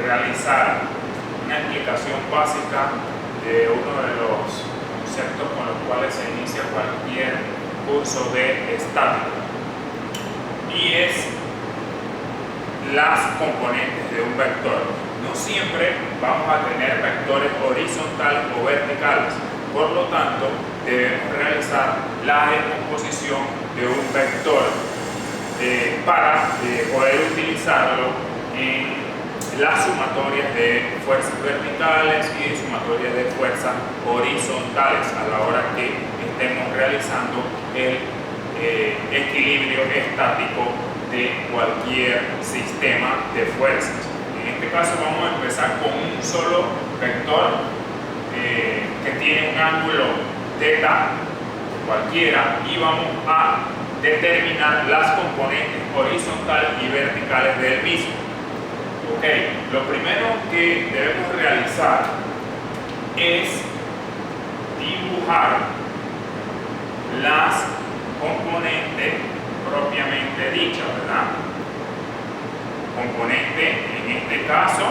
realizar una explicación básica de uno de los conceptos con los cuales se inicia cualquier curso de estática, y es las componentes de un vector. No siempre vamos a tener vectores horizontales o verticales, por lo tanto debemos realizar la decomposición de un vector para poder utilizarlo en las sumatorias de fuerzas verticales y sumatorias de fuerzas horizontales a la hora que estemos realizando el equilibrio estático de cualquier sistema de fuerzas. En este caso vamos a empezar con un solo vector que tiene un ángulo θ cualquiera, y vamos a determinar las componentes horizontales y verticales del mismo. Ok, lo primero que debemos realizar es dibujar las componentes propiamente dichas, ¿verdad? Componente, en este caso,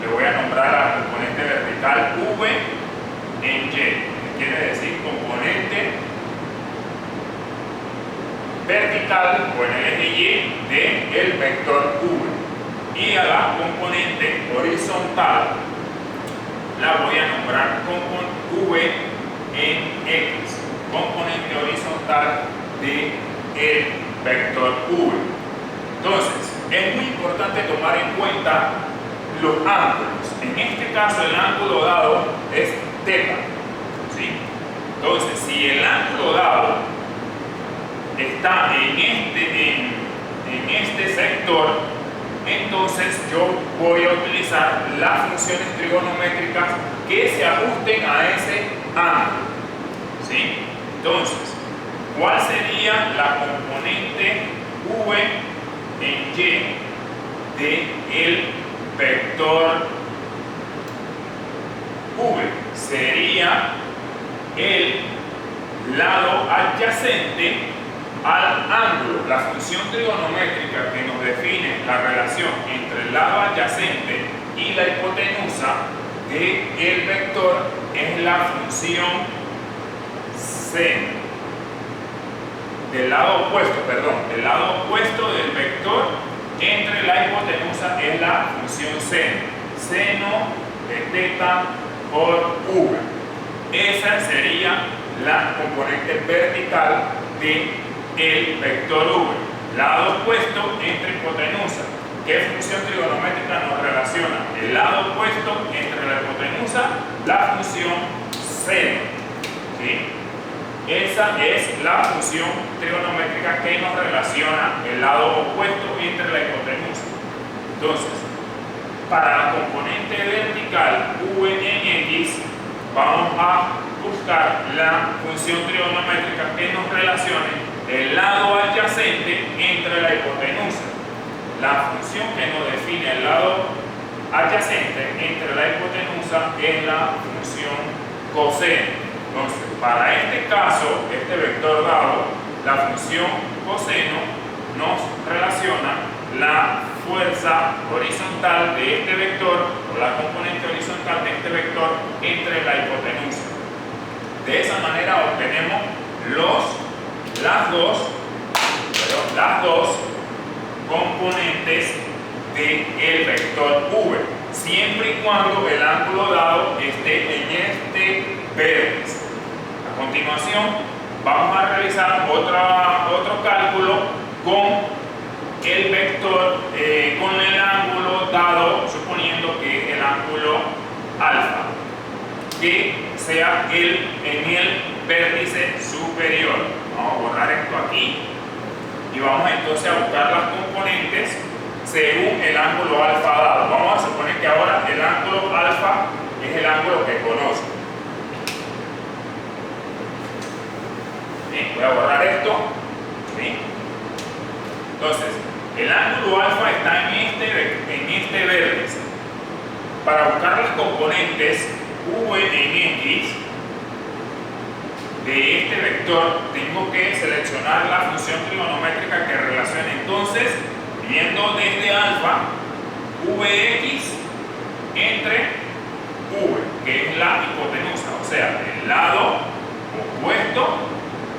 le voy a nombrar a la componente vertical V en Y, que quiere decir componente vertical o en el eje Y del vector V. Y a la componente horizontal la voy a nombrar con V en X, componente horizontal del vector V. Entonces, es muy importante tomar en cuenta los ángulos. En este caso, el ángulo dado es θ, ¿sí? Entonces, si el ángulo dado está en este sector, entonces yo voy a utilizar las funciones trigonométricas que se ajusten a ese ángulo, ¿sí? Entonces, ¿cuál sería la componente V en Y del vector V? Sería el lado adyacente al ángulo. La función trigonométrica que nos define la relación entre el lado adyacente y la hipotenusa del vector es la función seno. Del lado opuesto del vector entre la hipotenusa es la función seno. Seno de θ por V. Esa sería la componente vertical del vector V. Lado opuesto entre hipotenusa. ¿Qué función trigonométrica nos relaciona? El lado opuesto entre la hipotenusa, la función seno, ¿sí? Esa es la función trigonométrica que nos relaciona el lado opuesto entre la hipotenusa. Entonces, para la componente vertical V en X, vamos a buscar la función trigonométrica que nos relacione el lado adyacente entre la hipotenusa. La función que nos define el lado adyacente entre la hipotenusa es la función coseno. Entonces, para este caso, este vector dado, la función coseno nos relaciona la fuerza horizontal de este vector o la componente horizontal de este vector entre la hipotenusa. De esa manera obtenemos las dos componentes del vector V, siempre y cuando el ángulo dado esté en este vértice. A continuación, vamos a realizar otro cálculo con el vector, con el ángulo dado, suponiendo que el ángulo alfa, que sea en el vértice superior. Vamos a borrar esto aquí y vamos entonces a buscar las componentes según el ángulo alfa dado. Vamos a suponer que ahora el ángulo alfa es el ángulo que conozco. Bien, voy a borrar esto. ¿Sí? Entonces, el ángulo alfa está en este vértice. Para buscar las componentes V en X de este vector, tengo que seleccionar la función trigonométrica que relacione. Entonces, viendo desde alfa, Vx entre V, que es la hipotenusa, o sea, el lado opuesto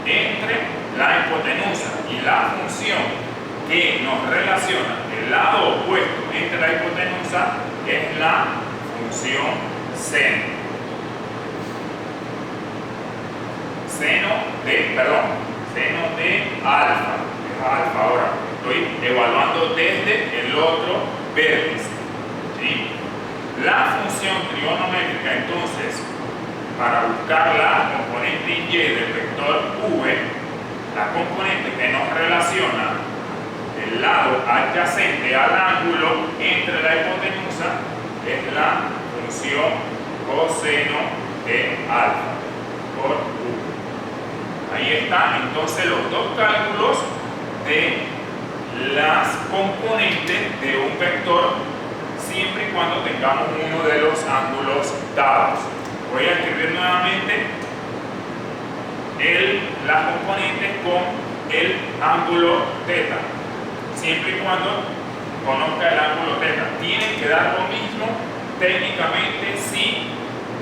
entre la hipotenusa, y la función que nos relaciona el lado opuesto entre la hipotenusa es la función seno. Seno de alfa. Es alfa ahora. Estoy evaluando desde el otro vértice. ¿Sí? La función trigonométrica, entonces, para buscar la componente y del vector V, la componente que nos relaciona el lado adyacente al ángulo entre la hipotenusa es la función coseno de alfa por V. Ahí están entonces los dos cálculos de las componentes de un vector, siempre y cuando tengamos uno de los ángulos dados. Voy a escribir nuevamente las componentes con el ángulo θ, siempre y cuando conozca el ángulo θ. Tiene que dar lo mismo técnicamente si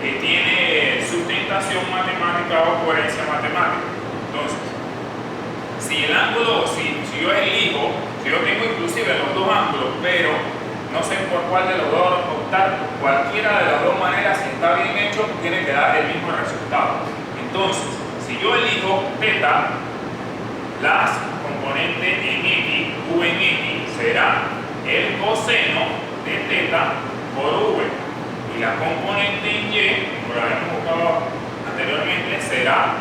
tiene sustentación matemática o coherencia matemática. Entonces, si el ángulo, si yo elijo, si yo tengo inclusive los dos ángulos, pero no sé por cuál de los dos optar, cualquiera de las dos maneras, si está bien hecho, tiene que dar el mismo resultado. Entonces, si yo elijo θ, las componentes en x, v en x, será el coseno de θ por v. Y la componente en y, como lo habíamos buscado anteriormente, será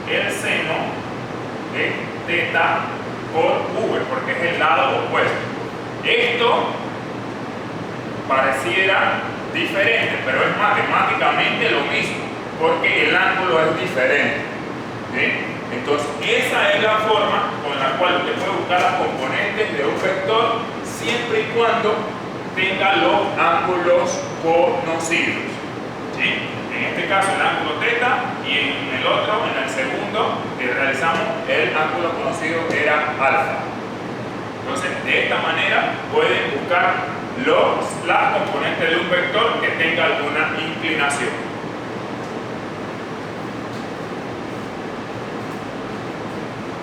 el seno de θ por v, porque es el lado opuesto. Esto pareciera diferente, pero es matemáticamente lo mismo, porque el ángulo es diferente. ¿Sí? Entonces, esa es la forma con la cual usted puede buscar las componentes de un vector, siempre y cuando tenga los ángulos conocidos. ¿Sí? En este caso el ángulo θ, y en el otro, en el segundo que realizamos, el ángulo conocido era alfa. Entonces, de esta manera pueden buscar las componentes de un vector que tenga alguna inclinación.